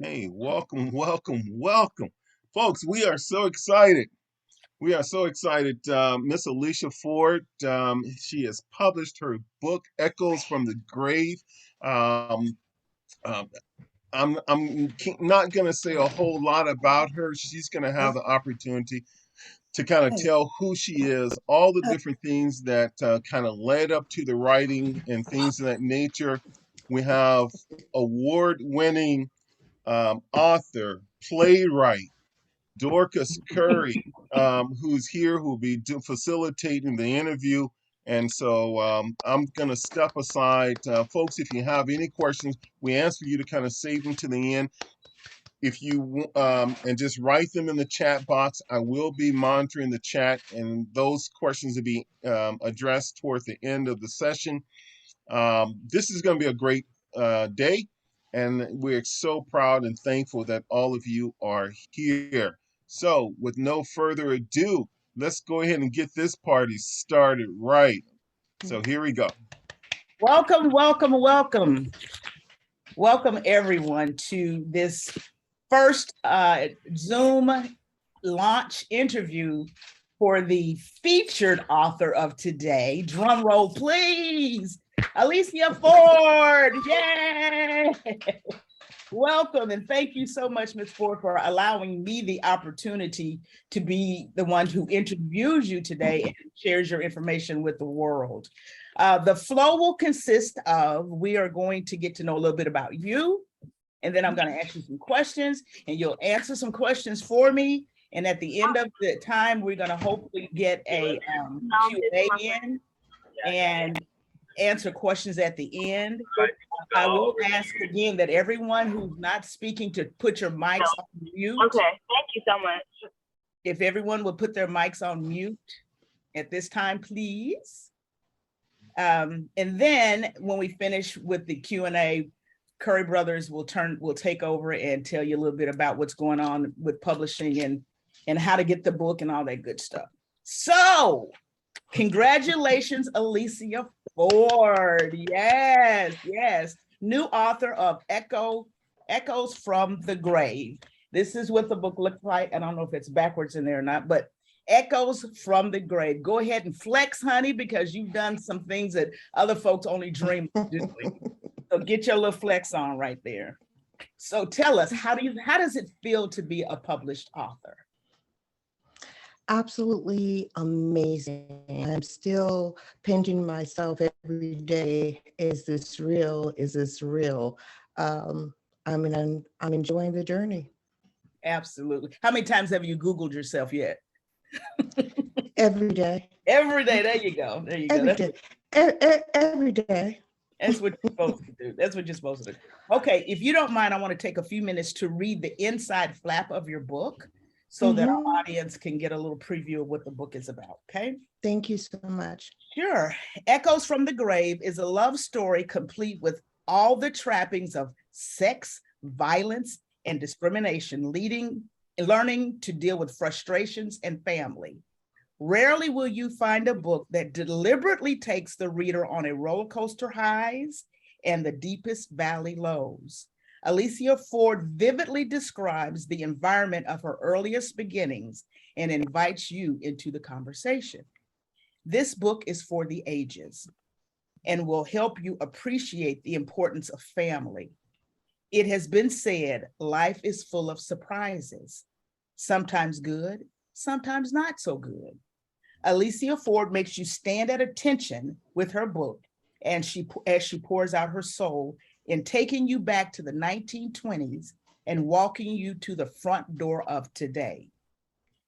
Hey, welcome, welcome, welcome. Folks, we are so excited. We are so excited. Miss Alicia Ford, she has published her book, Echoes from the Grave. Um, um, I'm not going to say a whole lot about her. She's going to have the opportunity to kind of tell who she is, all the different things that kind of led up to the writing and things of that nature. We have award winning author, playwright, Dorcas Curry, who's here, who'll be facilitating the interview. And so I'm going to step aside. Folks, if you have any questions, we ask for you to kind of save them to the end. If you and just write them in the chat box, I will be monitoring the chat, and those questions will be addressed toward the end of the session. This is going to be a great day, and we're so proud and thankful that all of you are here. So, with no further ado, let's go ahead and get this party started right. So, here we go. Welcome, welcome, welcome. Welcome everyone to this first Zoom launch interview for the featured author of today. Drum roll, please. Alicia Ford. Yay! Welcome, and thank you so much, Ms. Ford, for allowing me the opportunity to be the one who interviews you today and shares your information with the world. The flow will consist of, we are going to get to know a little bit about you, and then I'm going to ask you some questions, and you'll answer some questions for me. And at the end of the time, we're going to hopefully get a Q&A in and answer questions at the end. I will ask again that everyone who's not speaking to put your mics on mute. Okay, thank you so much. If everyone would put their mics on mute at this time, please. And then when we finish with the Q&A, Curry Brothers will take over and tell you a little bit about what's going on with publishing and how to get the book and all that good stuff. So, congratulations, Alicia Ford. Yes, yes. New author of Echoes from the Grave. This is what the book looks like. I don't know if it's backwards in there or not, but Echoes from the Grave. Go ahead and flex, honey, because you've done some things that other folks only dream of doing. So get your little flex on right there. So tell us, how does it feel to be a published author? Absolutely amazing. I'm still pinching myself every day. Is this real? Is this real? I'm enjoying the journey. Absolutely. How many times have you Googled yourself yet? Every day. Every day. There you go. There you every go. Day. Every day. That's what you're supposed to do. That's what you're supposed to do. Okay, if you don't mind, I want to take a few minutes to read the inside flap of your book so that our audience can get a little preview of what the book is about, okay? Thank you so much. Sure. Echoes from the Grave is a love story complete with all the trappings of sex, violence, and discrimination, learning to deal with frustrations and family. Rarely will you find a book that deliberately takes the reader on a roller coaster highs and the deepest valley lows. Alicia Ford vividly describes the environment of her earliest beginnings and invites you into the conversation. This book is for the ages and will help you appreciate the importance of family. It has been said, life is full of surprises, sometimes good, sometimes not so good. Alicia Ford makes you stand at attention with her book, and as she pours out her soul in taking you back to the 1920s and walking you to the front door of today.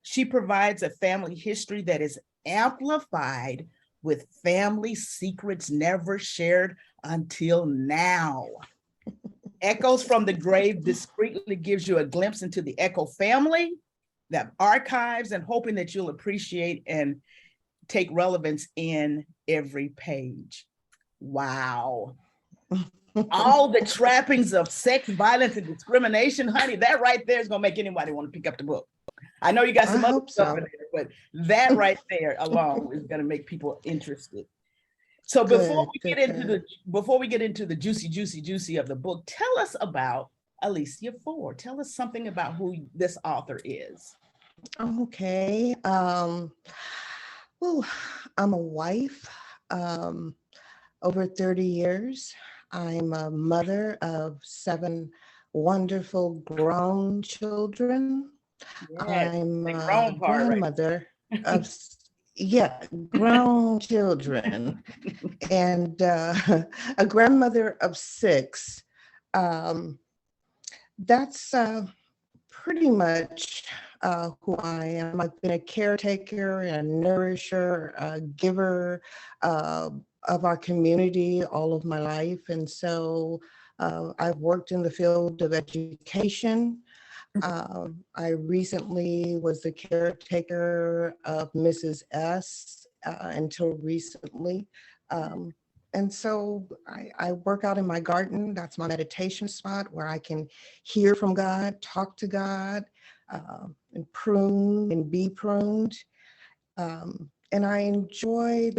She provides a family history that is amplified with family secrets never shared until now. Echoes from the Grave discreetly gives you a glimpse into the Echo family, the archives, and hoping that you'll appreciate and take relevance in every page. Wow. All the trappings of sex, violence, and discrimination, honey, that right there is going to make anybody want to pick up the book. I know you got some other stuff in there, but that right there alone is going to make people interested. So before we get into the juicy of the book, tell us about Alicia Ford. Tell us something about who this author is. Okay. Well, I'm a wife, um, over 30 years. I'm a mother of 7 wonderful grown children. Yes, I'm the a grown part, grandmother of, yeah, grown children, and a grandmother of 6. Um, that's pretty much who I am. I've been a caretaker, a nourisher, a giver uh, of our community all of my life. And so I've worked in the field of education. I recently was the caretaker of Mrs. S until recently. Um, and so I work out in my garden. That's my meditation spot where I can hear from God, talk to God, and prune and be pruned. And I enjoy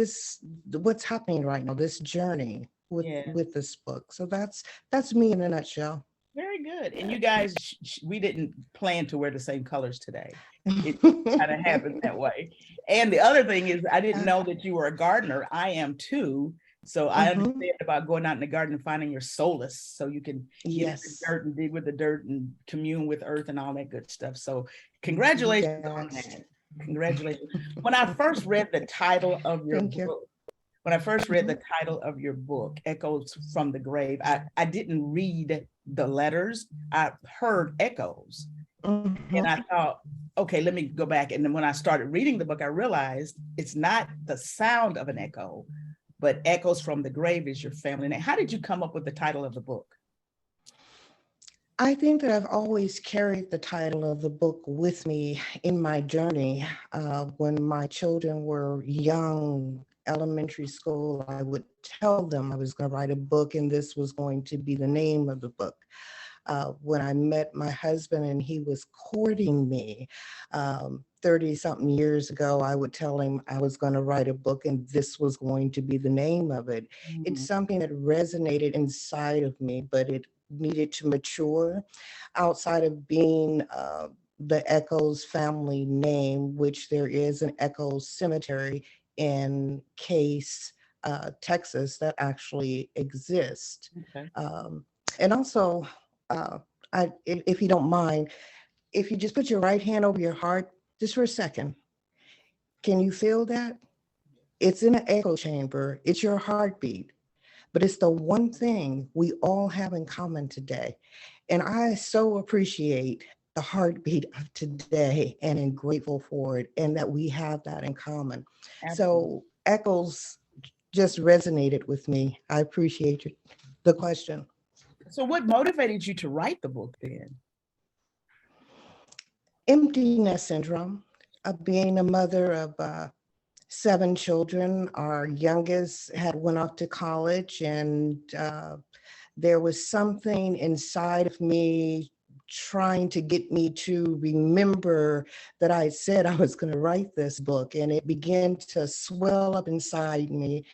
what's happening right now, this journey Yeah, with this book. So that's me in a nutshell. very good. And you guys, we didn't plan to wear the same colors today. It kind of happened that way. And the other thing is, I didn't know that you were a gardener. I am too. So I Mhm. understand about going out in the garden and finding your solace so you can get in the Yes. dirt and dig with the dirt and commune with earth and all that good stuff. So congratulations on Yes. that. Congratulations. When I first read the title of your Thank you. book, when I first read the Mhm. title of your book, Echoes from the Grave, I didn't read the letters. I heard echoes. And Mhm. I thought, okay, let me go back. And then when I started reading the book, I realized it's not the sound of an echo, but Echoes from the Grave is your family name. How did you come up with the title of the book? I think that I've always carried the title of the book with me in my journey. When my children were young, elementary school, I would tell them I was going to write a book and this was going to be the name of the book. When I met my husband and he was courting me 30 something years ago, I would tell him I was going to write a book and this was going to be the name of it. It's Mhm. something that resonated inside of me, but it needed to mature outside of being the Echols family name, which there is an Echols cemetery in Case, Texas, that actually exists. Okay. Um, and also, uh, if you don't mind, if you just put your right hand over your heart just for a second, can you feel that? It's in an echo chamber, it's your heartbeat, but it's the one thing we all have in common today. And I so appreciate the heartbeat of today and am grateful for it, and that we have that in common. Absolutely. So, echoes just resonated with me. I appreciate the question. So what motivated you to write the book then? Empty nest syndrome, being a mother of 7 children. Our youngest had went off to college, and there was something inside of me trying to get me to remember that I said I was going to write this book, and it began to swell up inside me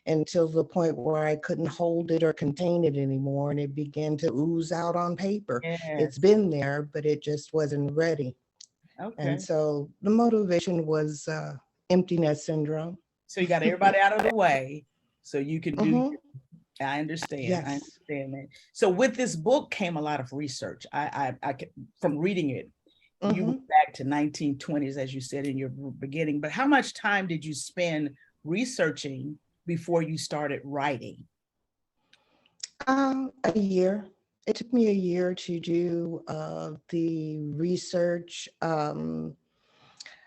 until the point where I couldn't hold it or contain it anymore, and it began to ooze out on paper. It's Yes. been there, but it just wasn't ready. And Okay. so the motivation was empty nest syndrome. So you got everybody out of the way so you can do. Hmm. I understand. I Yes. understand that. So with this book came a lot of research. From reading it, you Hmm. went back to 1920s, as you said in your beginning. But how much time did you spend researching before you started writing? A year. It took me a year to do the research,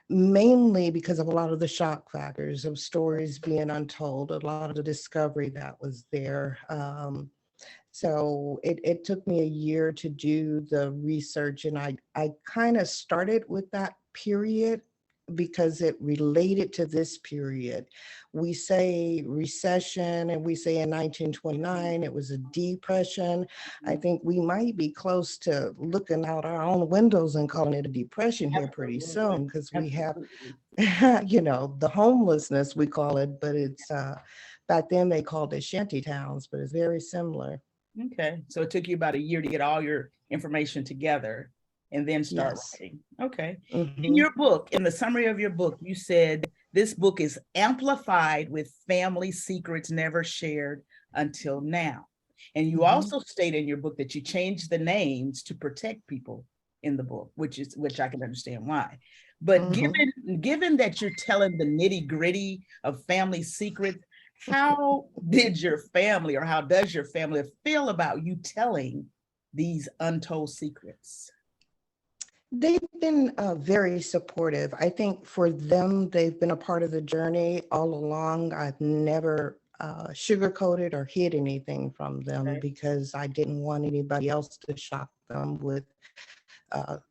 mainly because of a lot of the shock factors of stories being untold, a lot of the discovery that was there. So it took me a year to do the research, and I kind of started with that period because it related to this period. We say recession, and we say in 1929 it was a depression. I think we might be close to looking out our own windows and calling it a depression here pretty Absolutely. soon, because we have, Absolutely. the homelessness we call it, but it's back then they called it shanty towns, but it's very similar. Okay. So it took you about a year to get all your information together and then start Yes. writing. Okay. In Mhm. your book, in the summary of your book, you said this book is amplified with family secrets never shared until now. And you Mhm. also state in your book that you changed the names to protect people in the book, which I can understand why. But Mhm. given that you're telling the nitty-gritty of family secrets, how did your family, or how does your family feel about you telling these untold secrets? They've been very supportive. I think for them, they've been a part of the journey all along. I've never sugarcoated or hid anything from them Okay. because I didn't want anybody else to shock them with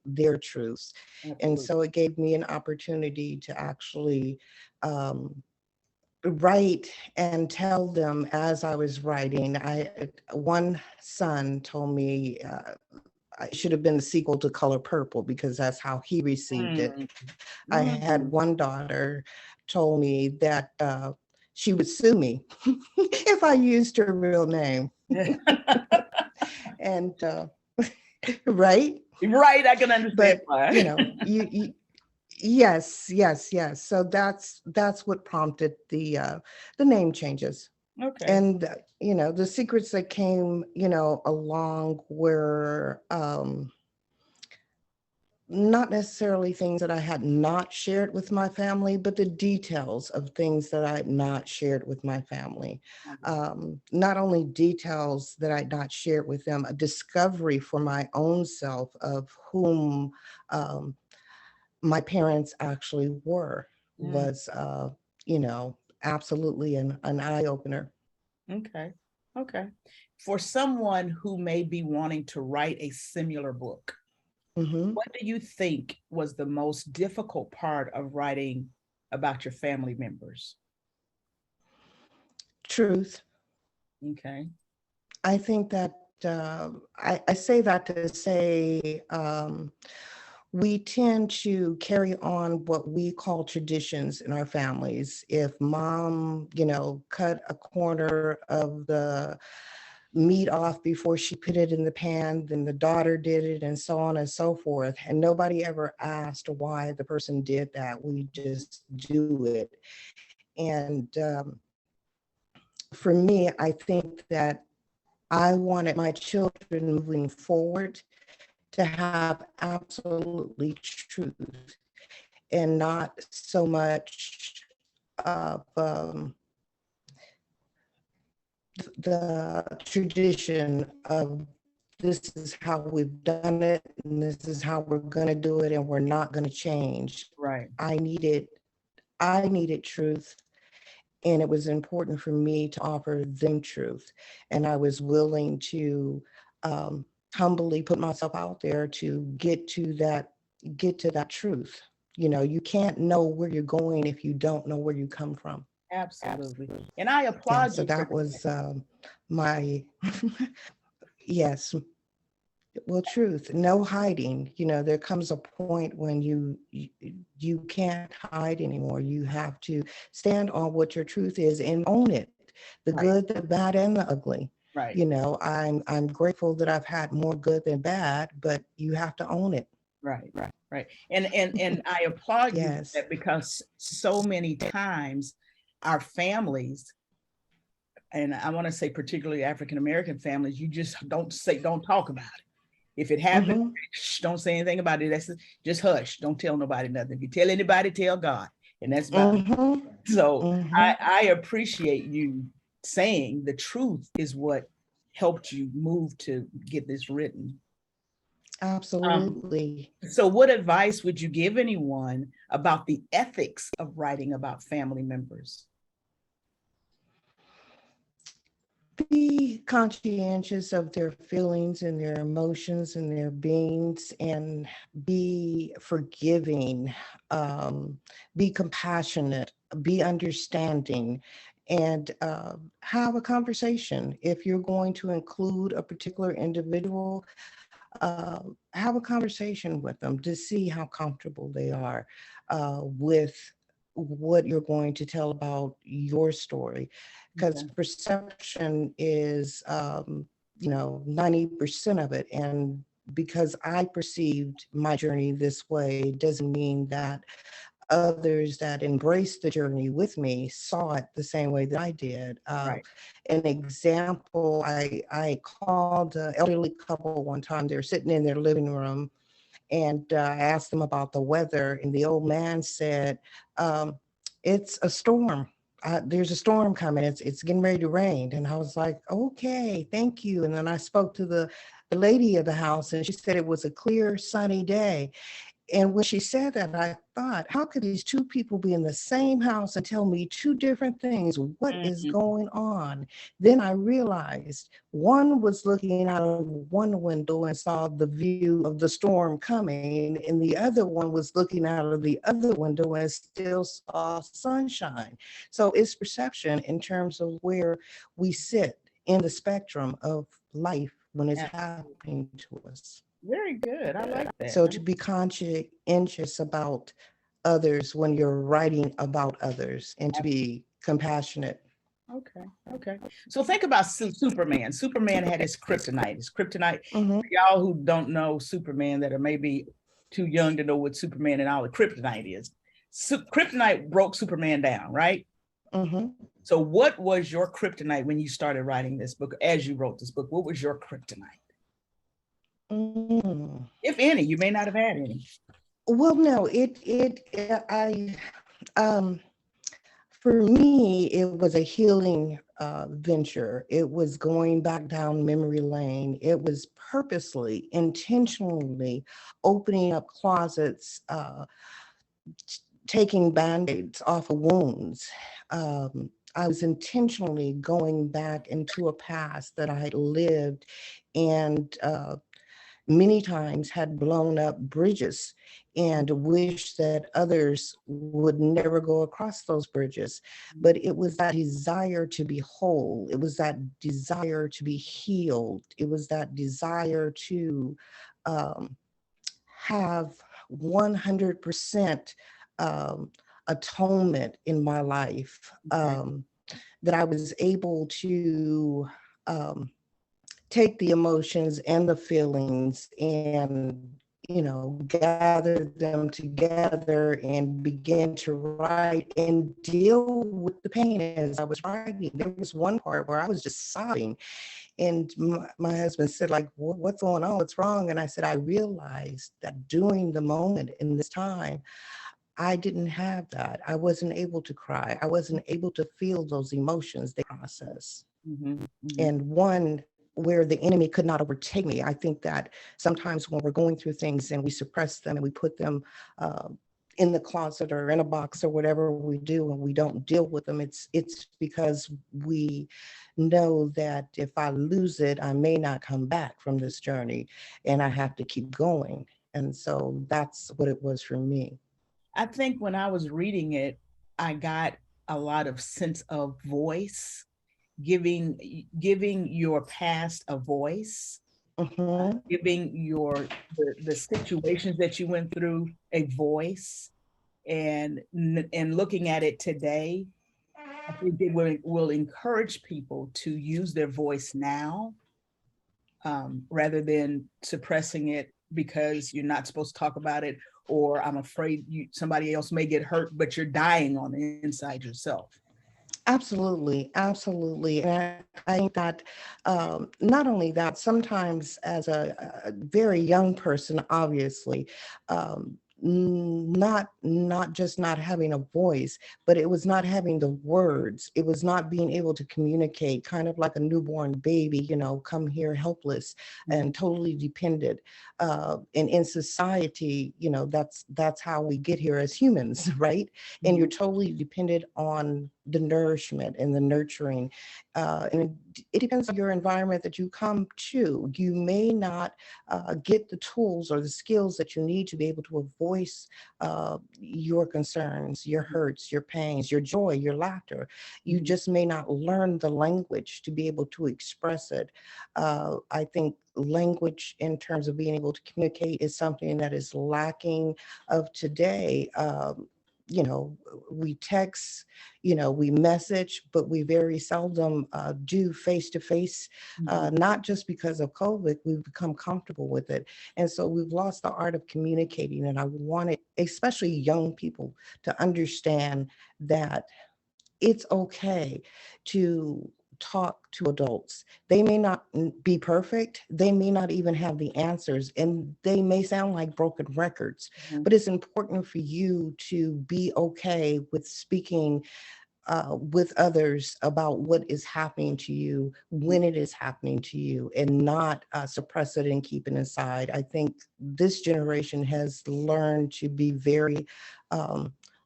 their truths. And Absolutely. so it gave me an opportunity to actually write and tell them as I was writing. One son told me it should have been the sequel to Color Purple because that's how he received it. Mm, I had mm. one daughter told me that she would sue me if I used her real name. And right, Right, I can understand but why. you yes, yes, yes. So that's what prompted the name changes. Okay. And the secrets that came along were not necessarily things that I had not shared with my family, but the details of things that I had not shared with my family. Not only details that I had not shared with them, a discovery for my own self of whom um, my parents actually were Mm, was, you know, absolutely an eye opener. okay. Okay. For someone who may be wanting to write a similar book, Hmm. what do you think was the most difficult part of writing about your family members? Truth. Okay. I think that I say that to say we tend to carry on what we call traditions in our families. If mom, cut a corner of the meat off before she put it in the pan, then the daughter did it, and so on and so forth. And nobody ever asked why the person did that. We just do it. And for me, I think that I wanted my children moving forward to have absolutely truth and not so much of the tradition of this is how we've done it and this is how we're going to do it and we're not going to change. Right. I needed truth, and it was important for me to offer them truth, and I was willing to um, humbly put myself out there to get to that truth. You can't know where you're going if you don't know where you come from. Absolutely. And I Yeah, applaud so you for that that. was my yes. Well, truth, no hiding. There comes a point when you can't hide anymore. You have to stand on what your truth is and own it, the Right. good, the bad, and the ugly. Right. I'm grateful that I've had more good than bad, but you have to own it. Right. Right. Right. And I applaud you for Yes. that, because so many times our families, and I want to say particularly African American families, you just don't talk about it. If it happened, Mm-hmm. don't say anything about it. That's just hush. Don't tell nobody nothing. If you tell anybody, tell God. And that's about it. Mm-hmm. So Mm-hmm. I appreciate you saying the truth is what helped you move to get this written. Um, Absolutely. so what advice would you give anyone about the ethics of writing about family members? Be conscientious of their feelings and their emotions and their beings, and be forgiving, be compassionate, be understanding, and have a conversation. If you're going to include a particular individual, have a conversation with them to see how comfortable they are with what you're going to tell about your story, because Okay. perception is 90% of it. And because I perceived my journey this way doesn't mean that others that embraced the journey with me saw it the same way that I did. Right. An example, I called an elderly couple one time. They were sitting in their living room, and I asked them about the weather, and the old man said, "It's a storm. There's a storm coming. It's getting ready to rain." And I was like, "Okay, thank you." And then I spoke to the lady of the house, and she said it was a clear, sunny day. And when she said that, I thought, how could these two people be in the same house and tell me two different things? What is Mhm. going on? Then I realized one was looking out of one window and saw the view of the storm coming, and the other one was looking out of the other window and still saw sunshine. So it's perception in terms of where we sit in the spectrum of life when it's Absolutely. happening to us. Very good. I like that. So to be conscientious about others when you're writing about others, and to be compassionate. Okay. Okay. So think about Superman. Superman had his kryptonite. His kryptonite, Hmm. for y'all who don't know Superman, that are maybe too young to know what Superman and all the kryptonite is. Kryptonite broke Superman down, right? Hmm. So what was your kryptonite when you started writing this book, as you wrote this book? What was your kryptonite? Mm. If any, you may not have had any. Well, no, um, for me, it was a healing venture. It was going back down memory lane. It was purposely, intentionally opening up closets, taking band-aids off of wounds. I was intentionally going back into a past that I had lived, and many times had blown up bridges, and wished that others would never go across those bridges. But it was that desire to be whole. It was that desire to be healed. It was that desire to um, have 100% um, atonement in my life, Okay. that I was able to take the emotions and the feelings and, gather them together and begin to write and deal with the pain as I was writing. There was one part where I was just sobbing, and my husband said, like, what's going on? What's wrong? And I said, I realized that during the moment in this time, I didn't have that. I wasn't able to cry. I wasn't able to feel those emotions they process. Mm-hmm. Mm-hmm. And one where the enemy could not overtake me. I think that sometimes when we're going through things and we suppress them and we put them in the closet or in a box or whatever we do, and we don't deal with them, it's because we know that if I lose it, I may not come back from this journey, and I have to keep going. And so that's what it was for me. I think when I was reading it, I got a lot of sense of voice, giving your past a voice, Hmm. giving the situations that you went through a voice, and looking at it today, I think it will encourage people to use their voice now, rather than suppressing it because you're not supposed to talk about it, or I'm afraid somebody else may get hurt, but you're dying on the inside yourself. Absolutely, absolutely. And I think that not only that, sometimes as a very young person, obviously, not just not having a voice, but it was not having the words. It was not being able to communicate, kind of like a newborn baby, come here helpless Mhm. and totally dependent. And in society, that's how we get here as humans, right? And you're Mhm. totally dependent on the nourishment and the nurturing. And it depends on your environment that you come to. You may not get the tools or the skills that you need to be able to voice your concerns, your hurts, your pains, your joy, your laughter. You Mhm. just may not learn the language to be able to express it. I think language in terms of being able to communicate is something that is lacking of today. you know, we text, you know, we message, but we very seldom do face-to-face, not just because of COVID, we've become comfortable with it. And so we've lost the art of communicating. And I wanted, especially young people, to understand that it's okay to talk to adults. They may not be perfect. They may not even have the answers, and they may sound like broken records, but it's important for you to be okay with speaking with others about what is happening to you when it is happening to you, and not suppress it and keep it inside. I think this generation has learned to be very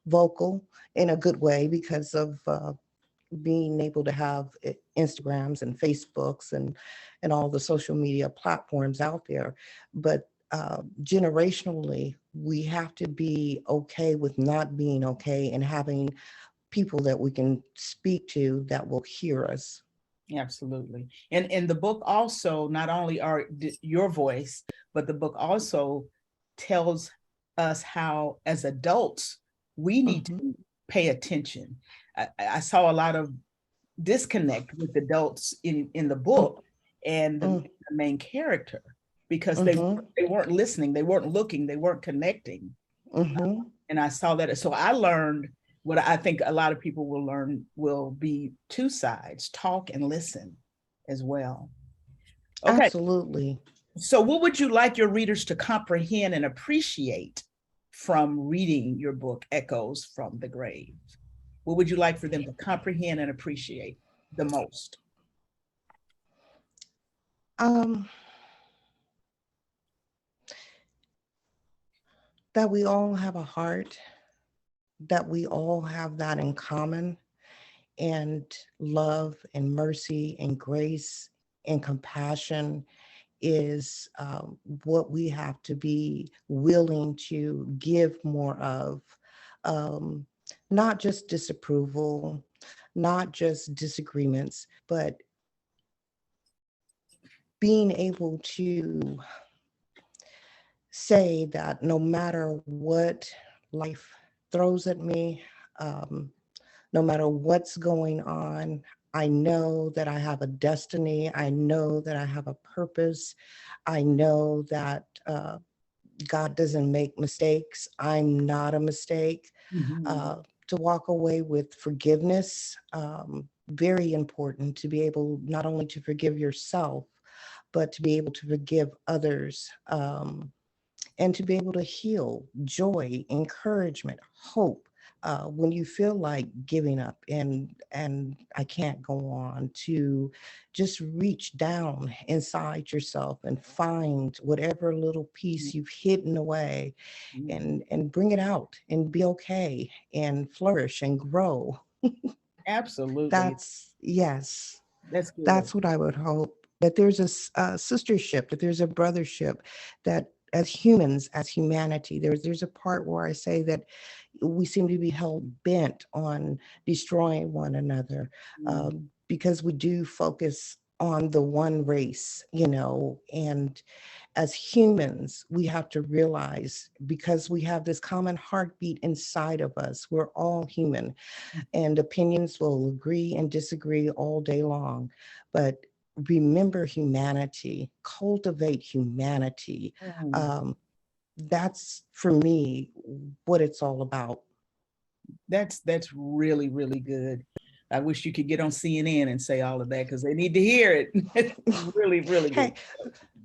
vocal in a good way because of being able to have Instagrams and Facebooks and all the social media platforms out there. But generationally, we have to be okay with not being okay and having people that we can speak to that will hear us. Absolutely. And in the book also, not only are your voice, but the book also tells us how, as adults, we need to pay attention. I saw a lot of disconnect with adults in the book and the main character, because they weren't listening, they weren't looking, they weren't connecting. And I saw that. So I learned what I think a lot of people will learn will be two sides, talk and listen as well. Okay. Absolutely. So what would you like your readers to comprehend and appreciate from reading your book, Echoes from the Grave? What would you like for them to comprehend and appreciate the most? That we all have a heart, that we all have that in common, and love and mercy and grace and compassion is what we have to be willing to give more of. Not just disapproval, not just disagreements, but being able to say that no matter what life throws at me, no matter what's going on, I know that I have a destiny. I know that I have a purpose. I know that God doesn't make mistakes. I'm not a mistake. To walk away with forgiveness, very important to be able not only to forgive yourself, but to be able to forgive others, and to be able to heal, joy, encouragement, hope. When you feel like giving up and I can't go on, to just reach down inside yourself and find whatever little piece you've hidden away and bring it out and be okay and flourish and grow. Absolutely. Yes, That's good. that's what I would hope, that there's a sistership, that there's a brothership, that as humans, as humanity, there's a part where I say that we seem to be hell bent on destroying one another, because we do focus on the one race, you know, and as humans, we have to realize, because we have this common heartbeat inside of us, we're all human, and opinions will agree and disagree all day long. But remember humanity, cultivate humanity. That's for me what it's all about. That's really, really good. I wish you could get on CNN and say all of that, because they need to hear it. It's really, really good. Hey,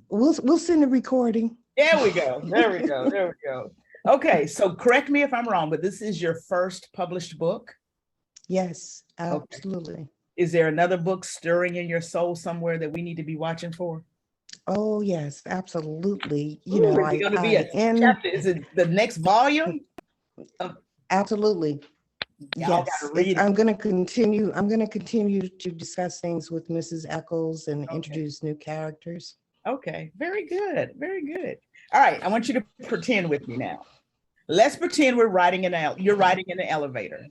we'll send a recording. There we go. There we go. There we go. Okay, so correct me if I'm wrong, but this is your first published book? Yes, absolutely. Okay. Is there another book stirring in your soul somewhere that we need to be watching for? Oh yes, absolutely. You know, is it going to be a chapter? Is it the next volume? Absolutely. Yes, I'm going to continue. I'm going to continue to discuss things with Mrs. Echols and introduce new characters. Okay, very good, very good. All right, I want you to pretend with me now. Let's pretend we're riding you're riding in an elevator.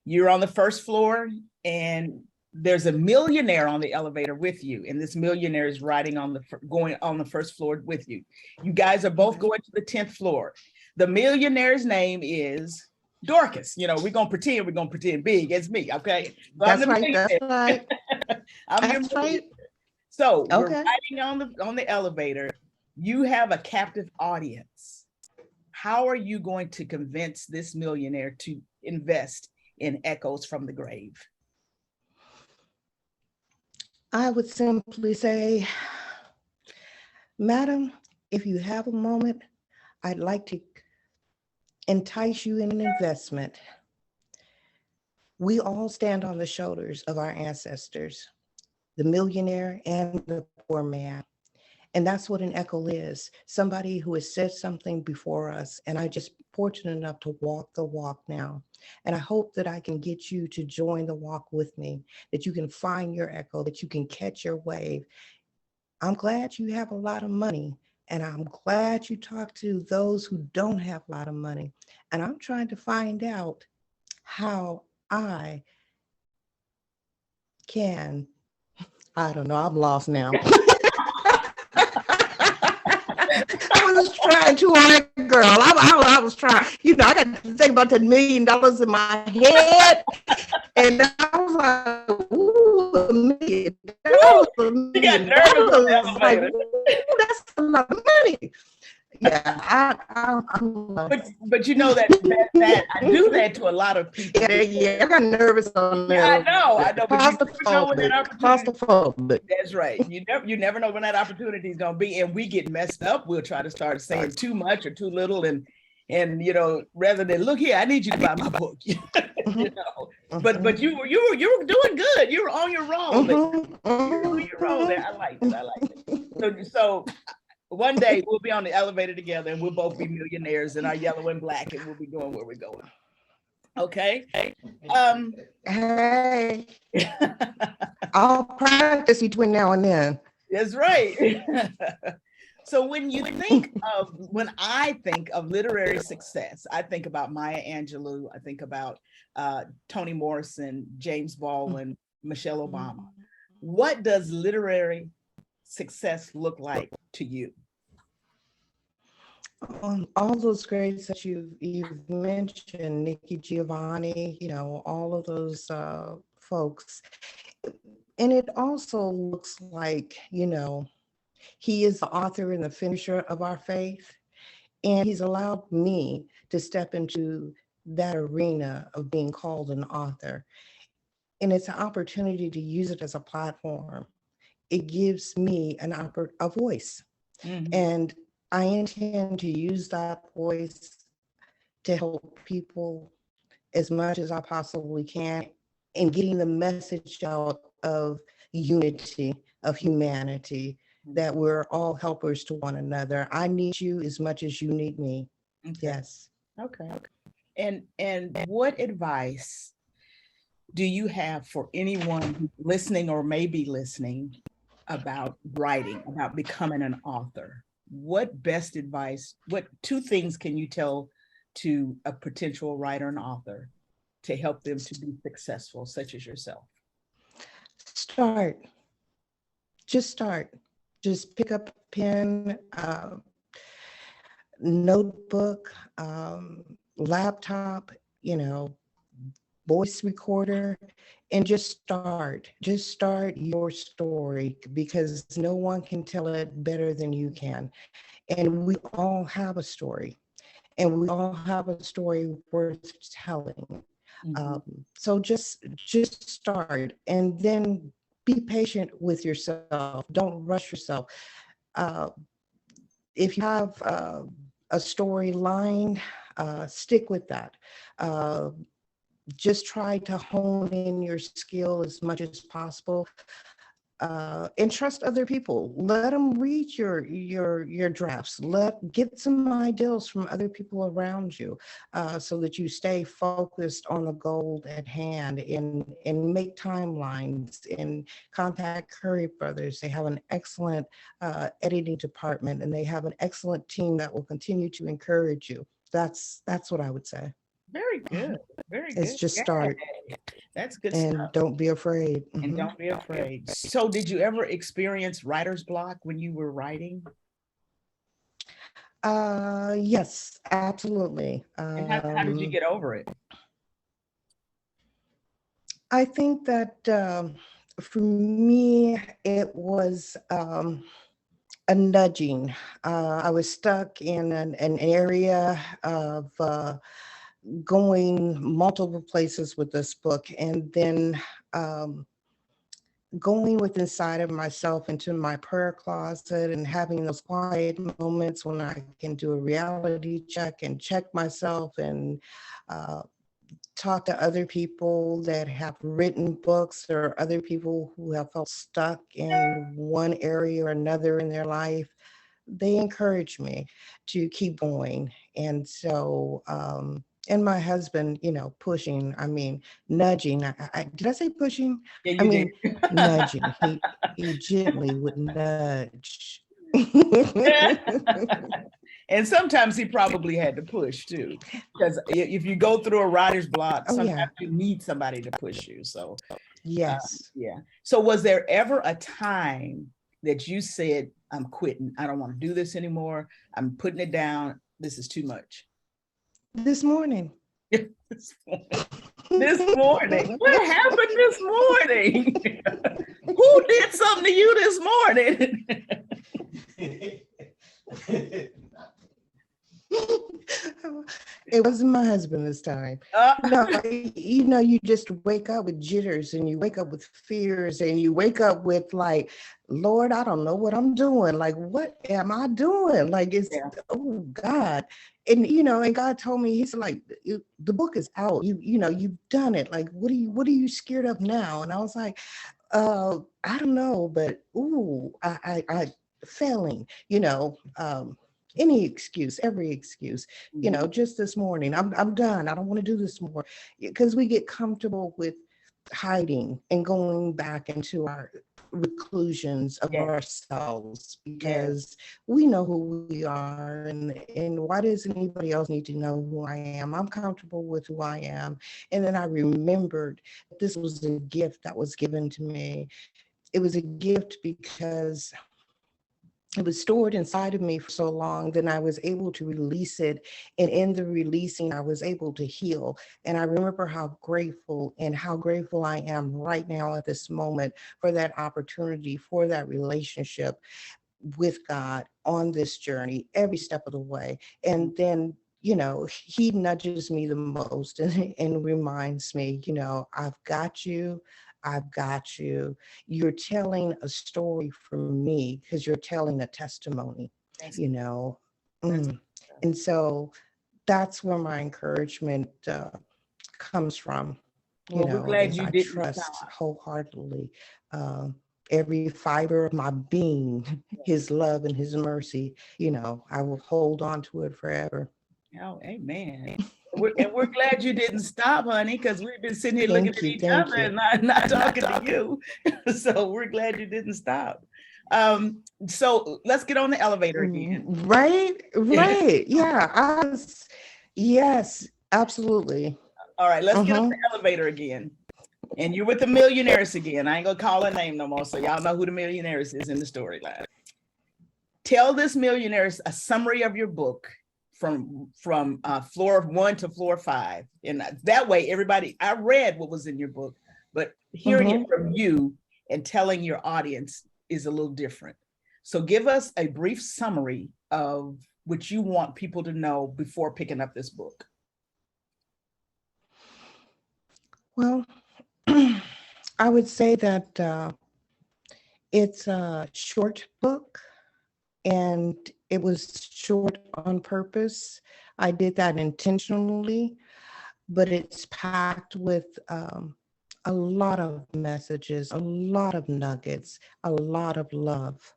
You're on the first floor, and there's a millionaire on the elevator with you, and this millionaire is riding on going on the first floor with you. You guys are both going to the 10th floor. The millionaire's name is Dorcas, we're gonna pretend big. It's me, okay? So That's right. That's right. I'm That's your right. So we're Okay. riding on the elevator. You have a captive audience. How are you going to convince this millionaire to invest in Echoes from the Grave? I would simply say, Madam, if you have a moment, I'd like to entice you in an investment. We all stand on the shoulders of our ancestors, the millionaire and the poor man. And that's what an echo is, somebody who has said something before us. And I just fortunate enough to walk the walk now. And I hope that I can get you to join the walk with me, that you can find your echo, that you can catch your wave. I'm glad you have a lot of money. And I'm glad you talk to those who don't have a lot of money. And I'm trying to find out how I can, I don't know, I'm lost now. I was trying too hard, girl. I was trying. I got to think about that $1 million in my head. And I was like, ooh, $1 million. You got nervous on the elevator. Ooh, that's a lot of money. Yeah, I'm but you know that I do that to a lot of people. Yeah, I got nervous on that. Yeah, I know. But you never know when that opportunity. That's right. You never know when that opportunity is gonna be, and we get messed up. We'll try to start saying too much or too little, and rather than look here, I need you to buy my book. But you were doing good. You were on your roll. You were on your roll there. I liked it. So one day we'll be on the elevator together and we'll both be millionaires in our yellow and black, and we'll be going where we're going. Okay. Hey, I'll practice between now and then. That's right. So when I think of literary success, I think about Maya Angelou, I think about Toni Morrison, James Baldwin, Michelle Obama. What does literary success look like to you? All those greats that you've mentioned, Nikki Giovanni, all of those folks. And it also looks like, he is the author and the finisher of our faith. And he's allowed me to step into that arena of being called an author. And it's an opportunity to use it as a platform. It gives me a voice. Mm-hmm. And I intend to use that voice to help people as much as I possibly can in getting the message out of unity, of humanity, that we're all helpers to one another. I need you as much as you need me. Okay. Yes. Okay. And what advice do you have for anyone listening or maybe listening about writing, about becoming an author? What best advice, what 2 things can you tell to a potential writer and author to help them to be successful, such as yourself? Start. Just start. Just pick up a pen, notebook, laptop, voice recorder, and just start your story, because no one can tell it better than you can. And we all have a story, and we all have a story worth telling. Mm-hmm. So just start, and then be patient with yourself. Don't rush yourself. If you have a storyline, stick with that. Just try to hone in your skill as much as possible, and trust other people. Let them read your drafts. Get some ideas from other people around you, so that you stay focused on the goal at hand, and make timelines, and contact Curry Brothers. They have an excellent editing department, and they have an excellent team that will continue to encourage you. That's what I would say. Very good. Very good. It's just start. That's good and stuff. Don't be afraid. And mm-hmm. Don't be afraid. So did you ever experience writer's block when you were writing? Yes, absolutely. And how did you get over it? I think that for me, it was a nudging. I was stuck in an area of going multiple places with this book, and then um, going with inside of myself into my prayer closet and having those quiet moments when I can do a reality check and check myself and uh, talk to other people that have written books or other people who have felt stuck in one area or another in their life. They encourage me to keep going. And so, and my husband, pushing, I mean, nudging. Did I say pushing? Yeah, I you did. mean, nudging. He gently would nudge. And sometimes he probably had to push too, because if you go through a writer's block, Oh, sometimes yeah. you need somebody to push you. So, Yes. yeah. So, was there ever a time that you said, "I'm quitting. I don't want to do this anymore. I'm putting it down. This is too much." This morning. This morning. What happened this morning? Who did something to you this morning? It wasn't my husband this time. No, you just wake up with jitters and you wake up with fears and you wake up with like, Lord, I don't know what I'm doing. Like, what am I doing? Like, Yeah. oh God. And, and God told me, he's like, the book is out. You've done it. Like, what are you scared of now? And I was like, I don't know, but, I failing, any excuse, every excuse, just this morning, I'm done. I don't want to do this more, because we get comfortable with hiding and going back into our reclusions of ourselves, because we know who we are, and why does anybody else need to know who I am? I'm comfortable with who I am. And then I remembered that this was a gift that was given to me. It was a gift because it was stored inside of me for so long, then I was able to release it. And in the releasing, I was able to heal. And I remember how grateful I am right now at this moment for that opportunity, for that relationship with God on this journey, every step of the way. And then, he nudges me the most and reminds me, I've got you. I've got you. You're telling a story for me because you're telling a testimony, That's, you know. that's, Mm. And so that's where my encouragement comes from, well, we're glad is you I didn't trust stop. wholeheartedly every fiber of my being, his love and his mercy, I will hold on to it forever. Oh, amen. And we're glad you didn't stop, honey, because we've been sitting here looking Thank at you. each Thank other you. and not talking to you. So we're glad you didn't stop. So let's get on the elevator again. Right. Yeah. Yes, absolutely. All right, let's get on Mm-hmm. the elevator again. And you're with the millionaires again. I ain't gonna call her name no more, so y'all know who the millionaires is in the storyline. Tell this millionaires a summary of your book from floor 1 to floor 5, and that way everybody, I read what was in your book, but hearing it from you and telling your audience is a little different. So give us a brief summary of what you want people to know before picking up this book. Well, I would say that it's a short book, and it was short on purpose. I did that intentionally, but it's packed with a lot of messages, a lot of nuggets, a lot of love.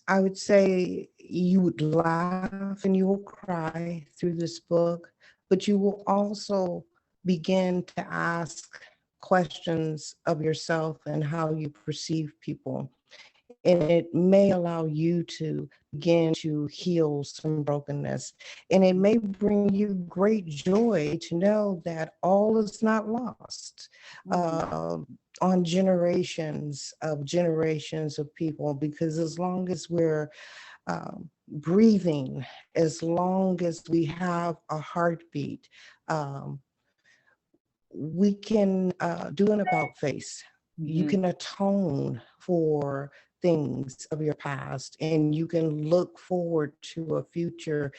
I would say you would laugh and you will cry through this book, but you will also begin to ask questions of yourself and how you perceive people. And it may allow you to begin to heal some brokenness. And it may bring you great joy to know that all is not lost. On generations of people, because as long as we're breathing, as long as we have a heartbeat, um, we can do an about face. You Mhm. can atone for things of your past, and you can look forward to a future.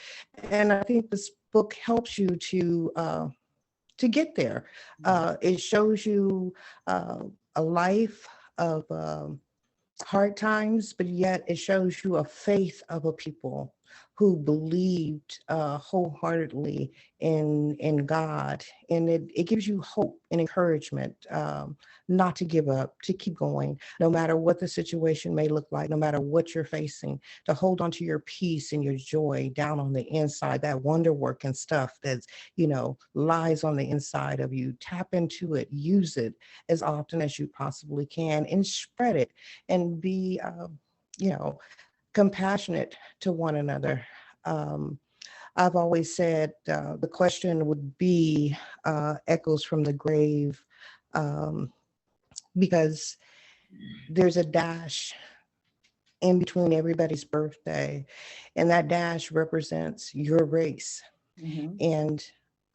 And I think this book helps you to get there. It shows you uh, a life of hard times, but yet it shows you a faith of a people who believed wholeheartedly in God, and it gives you hope and encouragement, not to give up, to keep going, no matter what the situation may look like, no matter what you're facing, to hold on to your peace and your joy down on the inside, that wonder work and stuff that's, lies on the inside of you. Tap into it, use it as often as you possibly can, and spread it, and be, you know, compassionate to one another. Um, I've always said the question would be echoes from the grave, um, because there's a dash in between everybody's birthday, and that dash represents your race. Mhm. And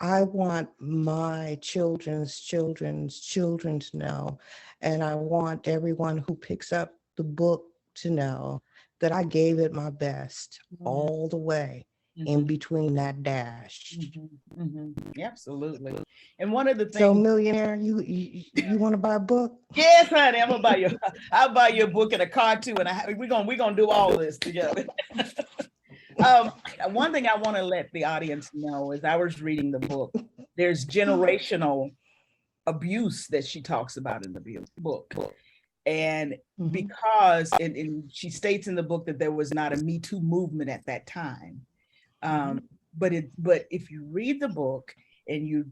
I want my children's children's children to know, and I want everyone who picks up the book to know that I gave it my best Mhm. all the way in Mhm. between that dash. Mhm. Mhm. Absolutely. And one of the So, things, millionaire, you want to buy a book? yes, honey, I'm gonna buy you. I'll buy you a book and a car too, and we're gonna do all this together. Um, One thing I want to let the audience know is I was reading the book. There's generational abuse that she talks about in the book. And Mhm. because, and she states in the book that there was not a Me Too movement at that time. Mhm. Um, but if you read the book and you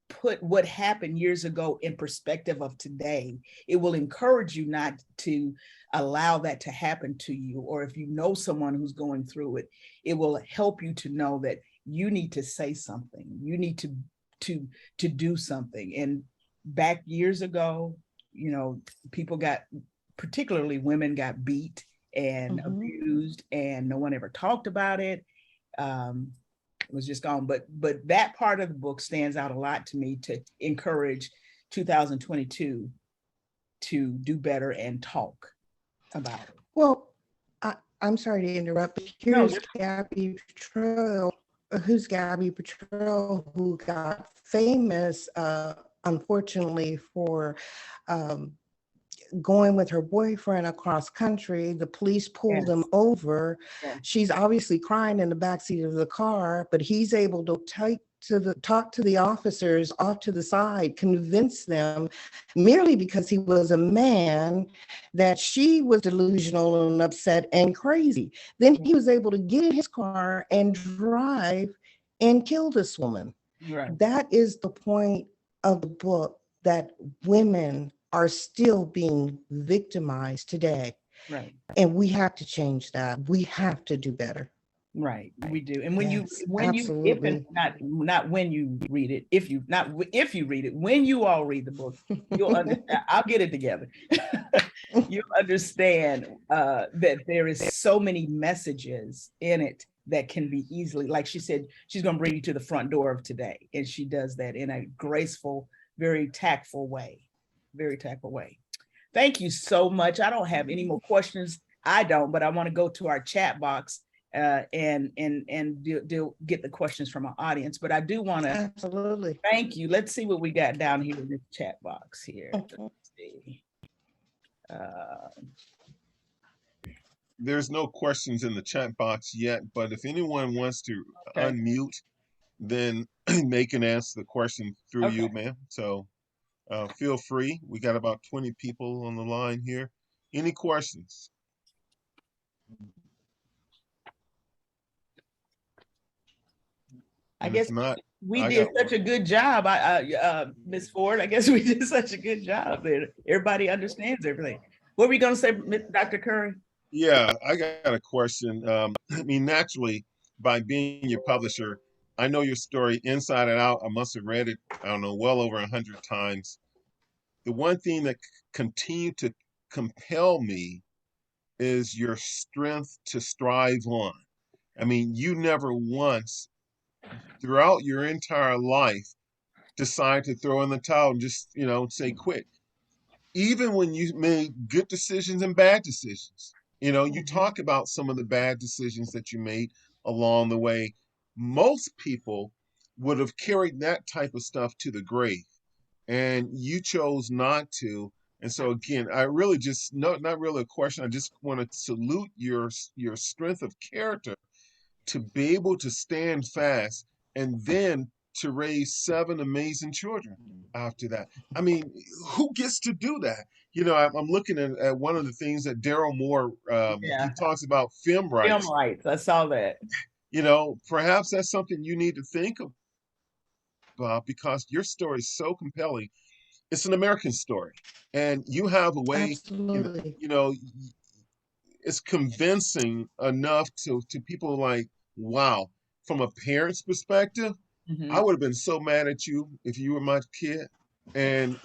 put what happened years ago in perspective of today, it will encourage you not to allow that to happen to you. Or if you know someone who's going through it, it will help you to know that you need to say something. You need to to do something. And back years ago, people got, particularly women, got beat and Mhm. abused, and no one ever talked about it. Um, was just gone. But that part of the book stands out a lot to me to encourage 2022 to do better and talk about it. Well, I'm sorry to interrupt, but No, here's Gabby Petrillo, who's Gabby Petrillo, who got famous, unfortunately, for um, going with her boyfriend across country. The police pulled him yes, over. yes, She's obviously crying in the backseat of the car, but he's able to talk to the officers off to the side, convince them, merely because he was a man, that she was delusional and upset and crazy. Then he was able to get in his car and drive and kill this woman. right, That is the point of the book, that women are still being victimized today. right. And we have to change that. We have to do better. Right, we do. And Yes, when you, if and absolutely. not when you read it, if you not if you read it, when you all read the book, you'll understand. I'll get it together. You'll understand that there is so many messages in it that can be easily, like she said, she's going to bring you to the front door of today, and she does that in a graceful, very tactful way, very tactful way. Thank you so much. I don't have any more questions. I don't, but I want to go to our chat box and get the questions from our audience. But I do want to Absolutely. thank you. Let's see what we got down here in this chat box here. Let's see. Uh, There's no questions in the chat box yet, but if anyone wants to okay. unmute, then they can answer the question through Okay. you, ma'am. So feel free. We got about 20 people on the line here. Any questions? I And if guess not, we I did got such one. a good job. Miss Ford, I guess we did such a good job there. Everybody understands everything. What were we going to say, Dr. Curry? Yeah, I got a question. I mean, naturally, by being your publisher, I know your story inside and out. I must have read it, I don't know, well over 100 times. The one thing that continued to compel me is your strength to strive on. I mean, you never once throughout your entire life decide to throw in the towel and just, say quit. Even when you made good decisions and bad decisions, you talk about some of the bad decisions that you made along the way. Most people would have carried that type of stuff to the grave, and you chose not to. And so again, I really just not really a question. I just want to salute your strength of character to be able to stand fast and then to raise 7 amazing children after that. I mean, who gets to do that? I'm looking at one of the things that Daryl Moore, he Yeah, talks about film film rights. rights. I saw that. Perhaps that's something you need to think about because your story is so compelling. It's an American story, and you have a way, Absolutely. it's convincing enough to people like, wow, from a parent's perspective, I Mhm. would have been so mad at you if you were my kid. And,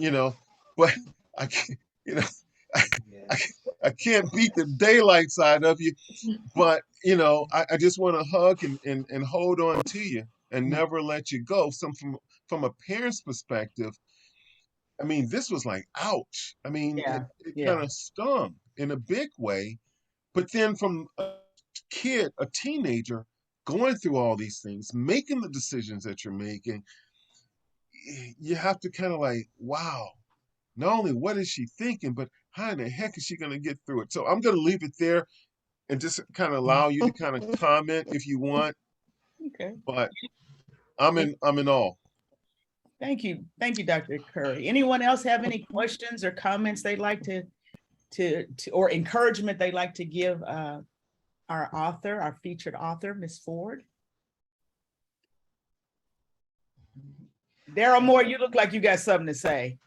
but I can't, you know, I, I, I can't beat the daylights out of you. But, I just want to hug and hold on to you and never let you go. So from a parent's perspective, I mean, this was like, ouch. I mean, Yeah, it yeah. kind of stung in a big way. But then from a kid, a teenager, going through all these things, making the decisions that you're making, you have to kind of like, wow, not only what is she thinking, but how in the heck is she going to get through it? So I'm going to leave it there and just kind of allow you to kind of comment if you want, Okay. but I'm in awe. Thank you, Dr. Curry. Anyone else have any questions or comments they'd like to or encouragement they'd like to give our featured author, Miss Ford? Daryl Moore, you look like you got something to say.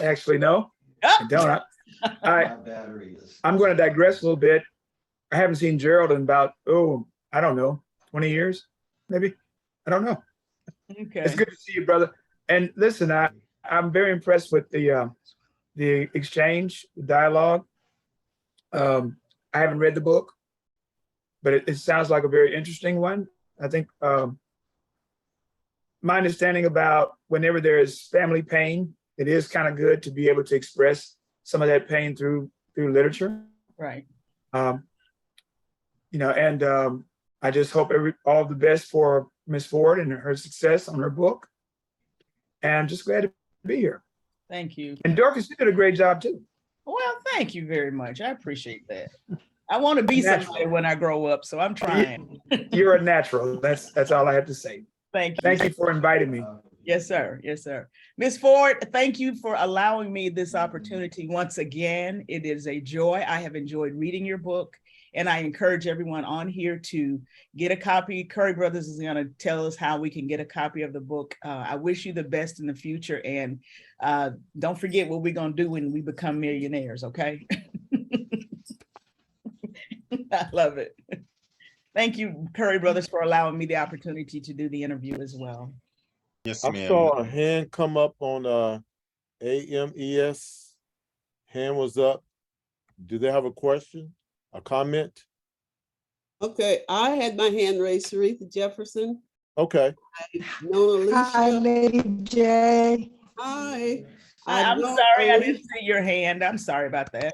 Actually, no, Oh, I don't. I'm going to digress a little bit. I haven't seen Gerald in about, I don't know, 20 years, maybe. I don't know. okay. It's good to see you, brother. And listen, I'm very impressed with the exchange, the dialogue. I haven't read the book, but it sounds like a very interesting one. I think my understanding about whenever there is family pain, it is kind of good to be able to express some of that pain through literature. Right. Um, and I just hope all the best for Miss Ford and her success on her book. And I'm just glad to be here. Thank you. And Dorcas, you did a great job too. Well, thank you very much. I appreciate that. I want to be somebody when I grow up, so I'm trying. You're a natural. That's all I have to say. Thank you. Thank you for inviting me. Yes, sir. Yes, sir. Ms. Ford, thank you for allowing me this opportunity once again. It is a joy. I have enjoyed reading your book, and I encourage everyone on here to get a copy. Curry Brothers is going to tell us how we can get a copy of the book. I wish you the best in the future, and don't forget what we're going to do when we become millionaires, okay? I love it. Thank you, Curry Brothers, for allowing me the opportunity to do the interview as well. Yes, I ma'am. saw a hand come up on AMES. Hand was up. Do they have a question, a comment? Okay, I had my hand raised, Sarita Jefferson. Okay. I've known Alicia. Hi, Lady J. Hi. I'm sorry, I didn't see your hand. I'm sorry about that.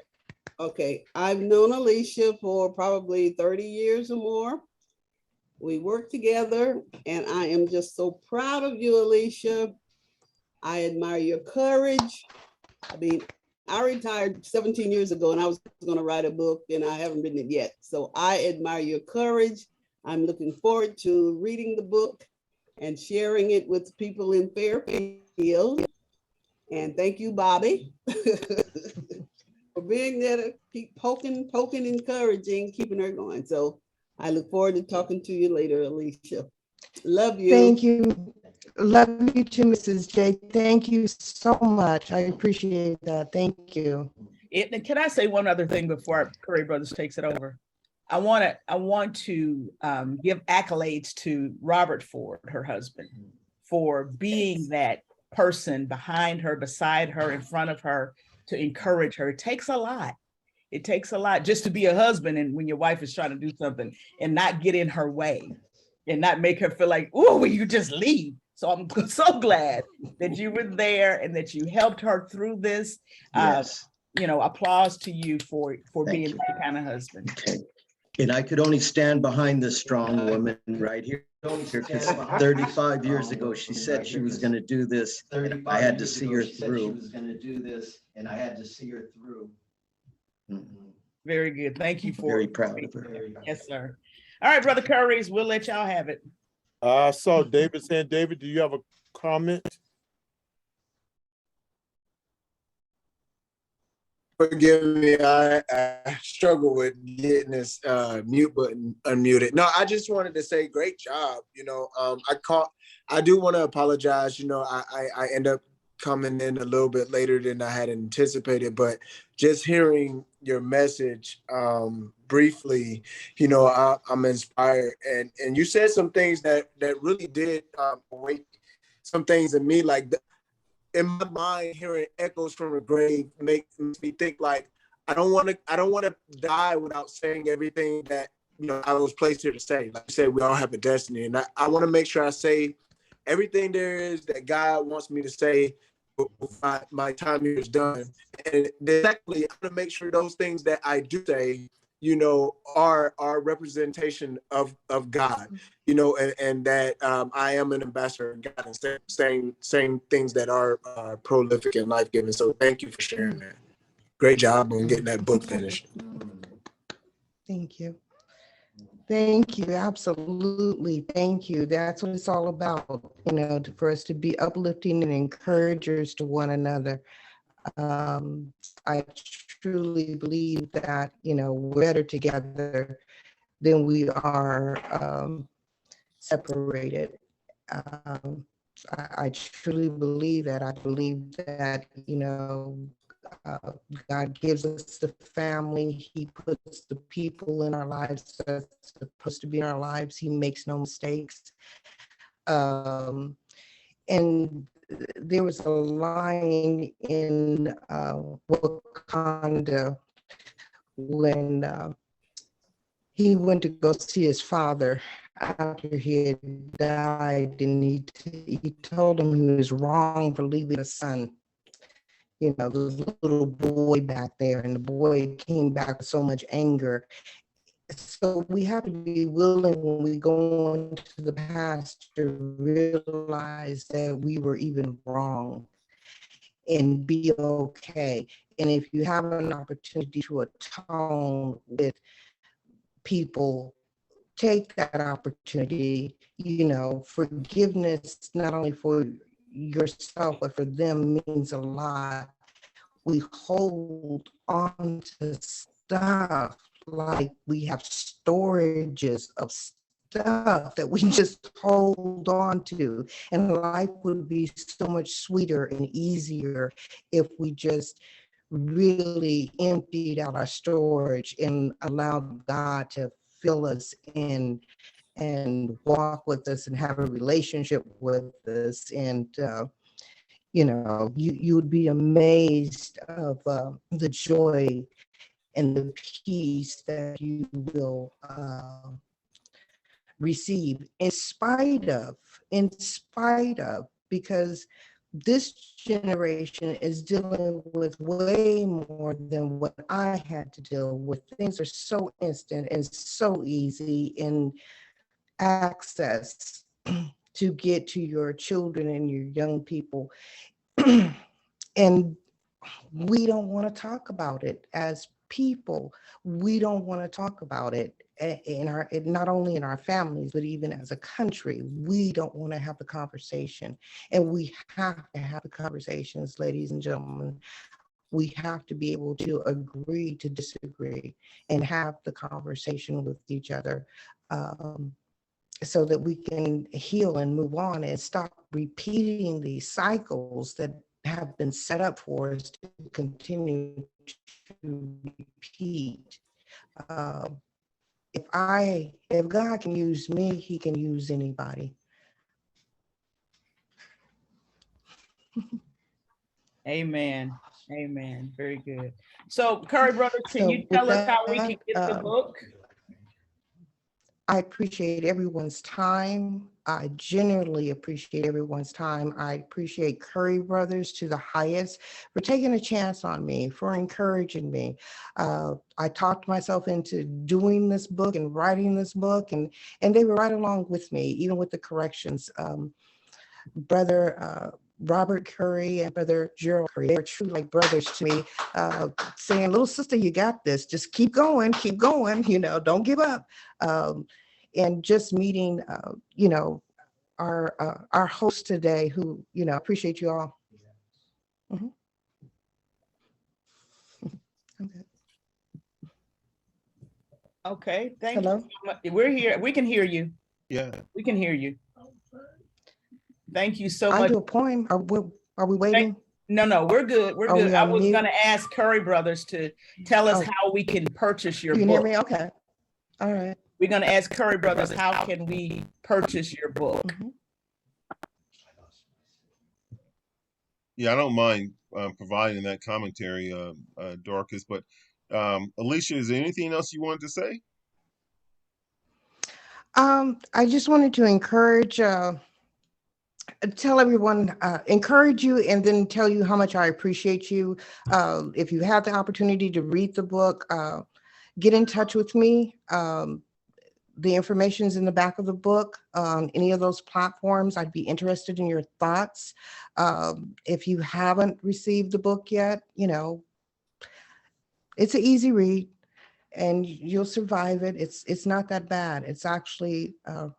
Okay, I've known Alicia for probably 30 years or more. We work together, and I am just so proud of you, Alicia. I admire your courage. I mean, I retired 17 years ago, and I was going to write a book, and I haven't written it yet. So I admire your courage. I'm looking forward to reading the book and sharing it with people in Fairfield. And thank you, Bobby, for being there to keep poking, encouraging, keeping her going. So I look forward to talking to you later, Alicia. Love you. Thank you. Love you too, Mrs. J. Thank you so much. I appreciate that. Thank you. Can I say one other thing before Curry Brothers takes it over? I want to give accolades to Robert Ford, her husband, for being that person behind her, beside her, in front of her, to encourage her. It takes a lot. It takes a lot just to be a husband, and when your wife is trying to do something and not get in her way and not make her feel like, oh, will you just leave? So I'm so glad that you were there and that you helped her through this. Yes. You know, applause to you for Thank being you. that kind of husband. Okay. And I could only stand behind this strong woman right here, because 35 years ago, she said she was going to do this, and I had to see her through. Very good. Thank you for Very proud of her. Yes, sir. All right, Brother Currys, we'll let y'all have it. I saw David saying, David, do you have a comment? Forgive me, I struggle with getting this mute button unmuted. No, I just wanted to say great job. You know, I do want to apologize. You know, I end up coming in a little bit later than I had anticipated, but just hearing your message briefly, you know, I'm inspired. And you said some things that really did wake some things in me, like in my mind, hearing echoes from the grave makes me think like I don't want to die without saying everything that, you know, I was placed here to say. Like you said, we all have a destiny, and I want to make sure I say everything there is that God wants me to say before my time here is done. And secondly, I want to make sure those things that I do say, you know, are representation of God, you know, and that I am an ambassador of God and saying things that are prolific and life-giving. So thank you for sharing that. Great job on getting that book finished. Thank you. Thank you. Absolutely. Thank you. That's what it's all about, you know, for us to be uplifting and encouragers to one another. I truly believe that, you know, we're better together than we are separated. I truly believe that. I believe that, you know, God gives us the family. He puts the people in our lives that's supposed to be in our lives. He makes no mistakes. And there was a line in Wakanda when he went to go see his father after he had died, and he told him he was wrong for leaving a son. You know, the little boy back there, and the boy came back with so much anger. So we have to be willing when we go into the past to realize that we were even wrong and be okay. And if you have an opportunity to atone with people, take that opportunity. You know, forgiveness, not only for yourself, but for them, means a lot. We hold on to stuff like we have storages of stuff that we just hold on to. And life would be so much sweeter and easier if we just really emptied out our storage and allowed God to fill us in and walk with us and have a relationship with us. And you know, you would be amazed of the joy and the peace that you will receive in spite of, because this generation is dealing with way more than what I had to deal with. Things are so instant and so easy in access to get to your children and your young people. And we don't want to talk about it as people. We don't want to talk about it in our, not only in our families, but even as a country. We don't want to have the conversation. And we have to have the conversations, ladies and gentlemen. We have to be able to agree to disagree and have the conversation with each other, so that we can heal and move on and stop repeating these cycles that have been set up for us to continue to repeat. If God can use me, he can use anybody. Amen. Amen. Very good. So, Curry Brothers, can you So with tell us how we can that, get the book? I appreciate everyone's time. I genuinely appreciate everyone's time. I appreciate Curry Brothers to the highest for taking a chance on me, for encouraging me. I talked myself into doing this book and writing this book, and they were right along with me, even with the corrections. Brother Robert Curry and Brother Gerald Curry, they are true like brothers to me, saying, little sister, you got this. Just keep going, don't give up. And just meeting, our host today, who, appreciate you all. Mhm. Okay. Okay, thank Hello? you so much. We're here. We can hear you. Yeah. We can hear you. Thank you so I much. do a poem. Are we waiting? No, we're good. We're Are good. we I on was mute? gonna ask Curry Brothers to tell us Oh. how we can purchase your You can hear book. me? Okay. All right. We're gonna ask Curry Brothers, how can we purchase your book? Mhm. Yeah, I don't mind providing that commentary, Dorcas. But Alicia, is there anything else you wanted to say? I just wanted to encourage, tell everyone, encourage you, and then tell you how much I appreciate you. If you have the opportunity to read the book, get in touch with me. The information is in the back of the book. Any of those platforms, I'd be interested in your thoughts. If you haven't received the book yet, it's an easy read and you'll survive it. It's not that bad. It's actually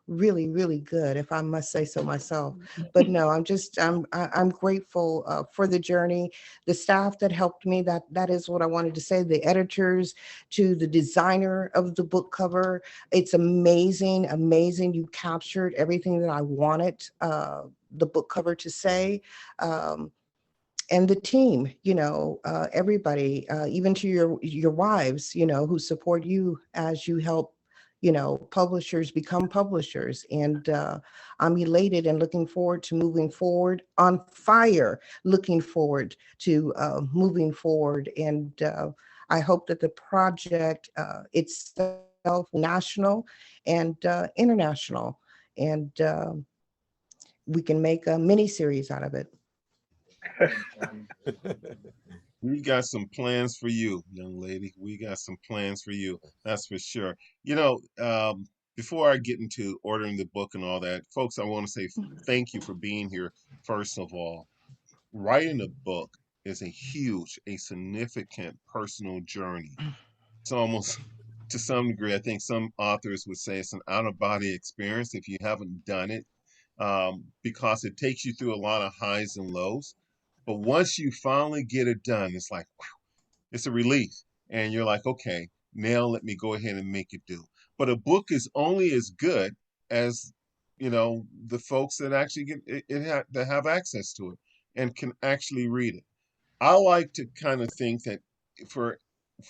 really, really good, if I must say so myself. But no, I'm grateful for the journey, the staff that helped me. That is what I wanted to say. The editors, to the designer of the book cover. It's amazing, amazing. You captured everything that I wanted the book cover to say. And the team, everybody, even to your wives, who support you as you help, publishers become publishers. And I'm elated and looking forward to moving forward, on fire, looking forward to moving forward. And I hope that the project itself, national and international, and we can make a mini series out of it. We got some plans for you, young lady. We got some plans for you. That's for sure. Before I get into ordering the book and all that, folks, I want to say thank you for being here, first of all. Writing a book is a significant personal journey. It's almost, to some degree, I think some authors would say it's an out-of-body experience if you haven't done it, because it takes you through a lot of highs and lows. But once you finally get it done, it's like, whew, it's a relief. And you're like, okay, now let me go ahead and make it do. But a book is only as good as, the folks that actually that have access to it and can actually read it. I like to kind of think that for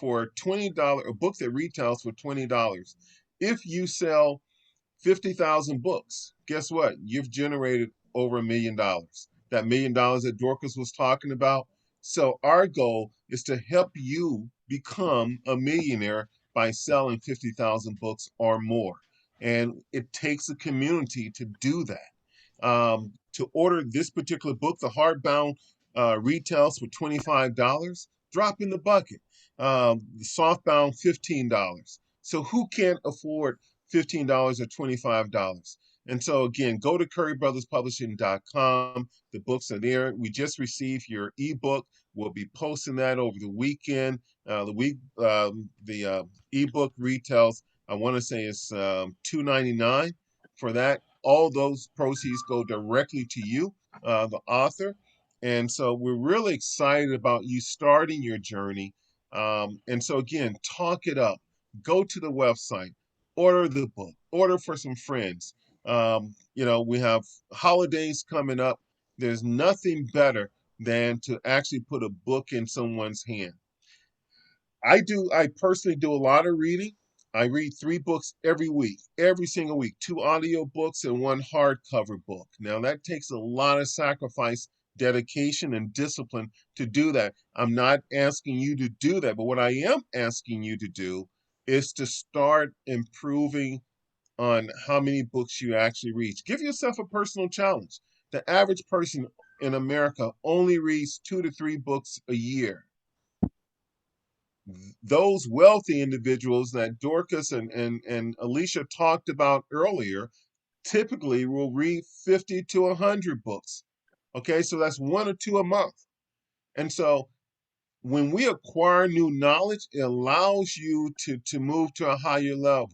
$20, a book that retails for $20, if you sell 50,000 books, guess what? You've generated over $1 million. That $1 million that Dorcas was talking about. So our goal is to help you become a millionaire by selling 50,000 books or more. And it takes a community to do that. To order this particular book, the hardbound retails for $25. Drop in the bucket. The softbound, $15. So who can't afford $15 or $25? And so again, go to currybrotherspublishing.com. The books are there. We just received your ebook. We'll be posting that over the weekend. The ebook retails, I want to say it's $2.99 for that. All those proceeds go directly to you, the author. And so we're really excited about you starting your journey. And so again, talk it up. Go to the website, order the book, order for some friends. We have holidays coming up. There's nothing better than to actually put a book in someone's hand. I personally do a lot of reading. I read 3 books every week, every single week, 2 audio books and 1 hardcover book. Now that takes a lot of sacrifice dedication and discipline to do that. I'm not asking you to do that, but what I am asking you to do is to start improving on how many books you actually read. Give yourself a personal challenge. The average person in America only reads 2 to 3 books a year. Those wealthy individuals that Dorcas and Alicia talked about earlier typically will read 50 to 100 books. Okay, so that's 1 or 2 a month. And so when we acquire new knowledge, it allows you to move to a higher level.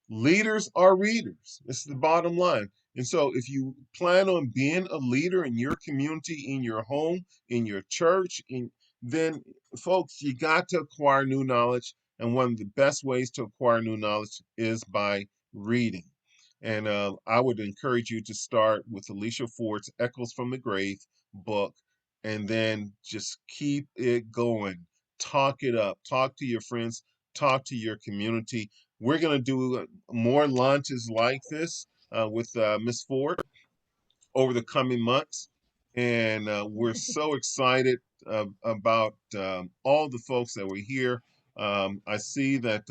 Leaders are readers. This is the bottom line. And so if you plan on being a leader in your community, in your home, in your church, then folks, you got to acquire new knowledge. And one of the best ways to acquire new knowledge is by reading. And I would encourage you to start with Alicia Ford's Echols from the Grave book, and then just keep it going. Talk it up. Talk to your friends. Talk to your community. We're going to do more launches like this with Miss Ford over the coming months. And we're so excited about all the folks that were here. I see that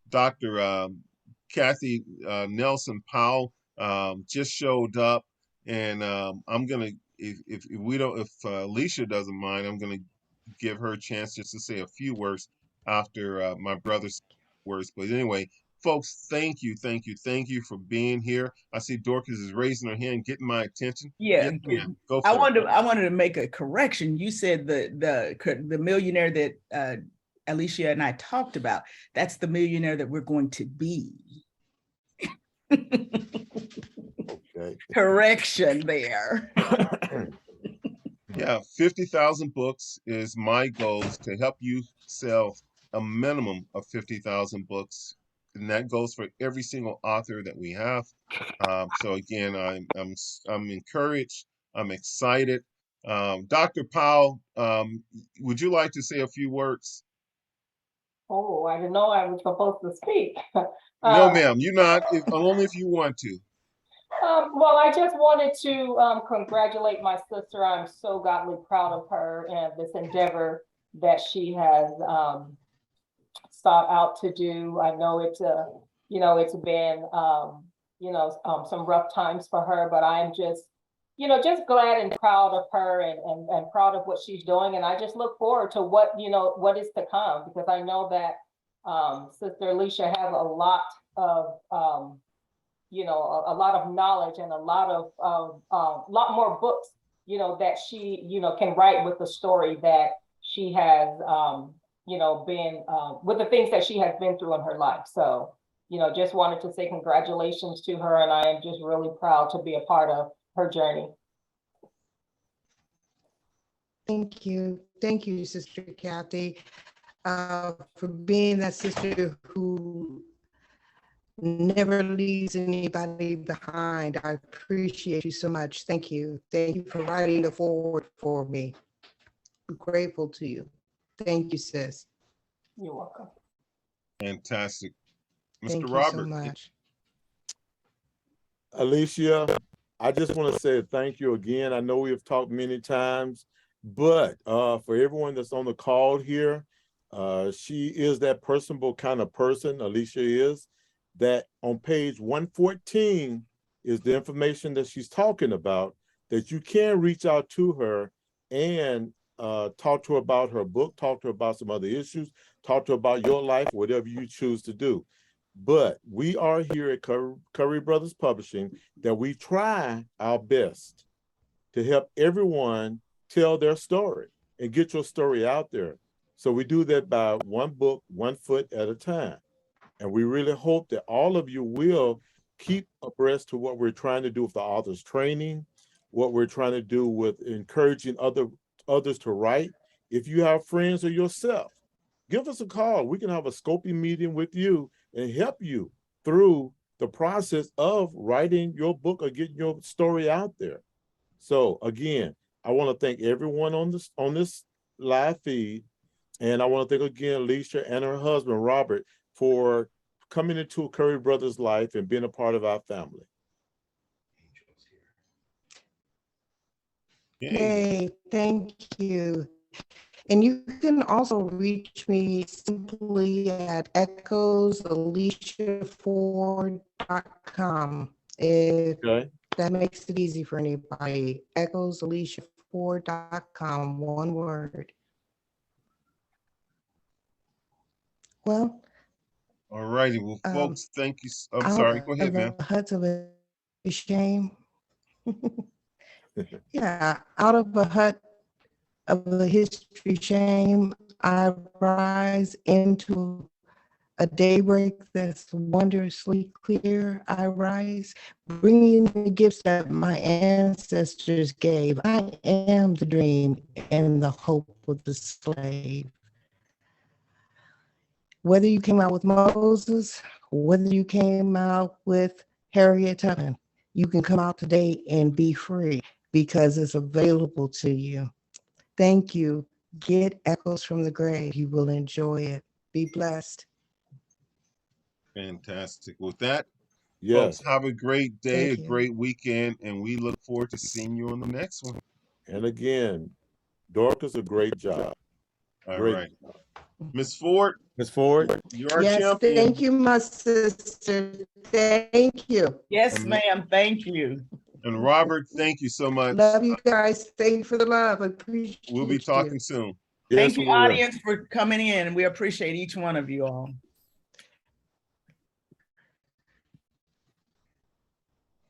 Dr. Kathy Nelson Powell just showed up. And I'm going to, if Alicia doesn't mind, I'm going to give her a chance just to say a few words after my brother's words. But anyway, folks, thank you for being here. I see Dorcas is raising her hand, getting my attention. Yeah, Yes, go for it. I wanted to make a correction. You said the millionaire that Alicia and I talked about. That's the millionaire that we're going to be. Okay. Correction there. Yeah, 50,000 books is my goal, is to help you sell a minimum of 50,000 books. And that goes for every single author that we have. So again, I'm encouraged. I'm excited. Dr. Powell, would you like to say a few words? Oh, I didn't know I was supposed to speak. No, ma'am, you're not. Only if you want to. Well, I just wanted to congratulate my sister. I'm so godly proud of her and this endeavor that she has sought out to do. I know it's it's been some rough times for her, but I'm just just glad and proud of her and proud of what she's doing. And I just look forward to what is to come, because I know that Sister Alicia has a lot of a lot of knowledge and a lot more books, that she, can write with the story that she has, been, with the things that she has been through in her life. So, just wanted to say congratulations to her. And I am just really proud to be a part of her journey. Thank you. Thank you, Sister Kathy, for being that sister who never leaves anybody behind. I appreciate you so much. Thank you. Thank you for writing the forward for me. I'm grateful to you. Thank you, sis. You're welcome. Fantastic. Mr. Thank Robert. you so much. Alicia, I just want to say thank you again. I know we have talked many times, but for everyone that's on the call here, she is that personable kind of person, Alicia is, that on page 114 is the information that she's talking about, that you can reach out to her and talk to her about her book, talk to her about some other issues, talk to her about your life, whatever you choose to do. But we are here at Curry Brothers Publishing that we try our best to help everyone tell their story and get your story out there. So we do that by one book, 1 foot at a time. And we really hope that all of you will keep abreast to what we're trying to do with the author's training, what we're trying to do with encouraging others to write. If you have friends or yourself, give us a call. We can have a scoping meeting with you and help you through the process of writing your book or getting your story out there. So again, I want to thank everyone on this live feed. And I want to thank again Alicia and her husband, Robert, for coming into Curry Brothers' life and being a part of our family. Yay, thank you. And you can also reach me simply at echosalicia4.com. If that makes it easy for anybody, echosalicia4.com, one word. Well, All righty. Well, folks, thank you. I'm sorry. Go ahead, ma'am. Huts of a shame. Yeah, out of a hut of the history shame, I rise into a daybreak that's wondrously clear. I rise, bringing the gifts that my ancestors gave. I am the dream and the hope of the slave. Whether you came out with Moses, whether you came out with Harriet Tubman, you can come out today and be free because it's available to you. Thank you. Get Echoes from the Grave. You will enjoy it. Be blessed. Fantastic. With that, Yes. folks, have a great day, Thank a you. great weekend, and we look forward to seeing you on the next one. And again, Dorcas, a great job. All right. Miss Ford. Miss Ford. You're our Yes, champion. thank you, my sister. Thank you. Yes, ma'am. Thank you. And Robert, thank you so much. Love you guys. Thank you for the love. I appreciate We'll be talking soon. Thank you, audience, for coming in. We appreciate each one of you all.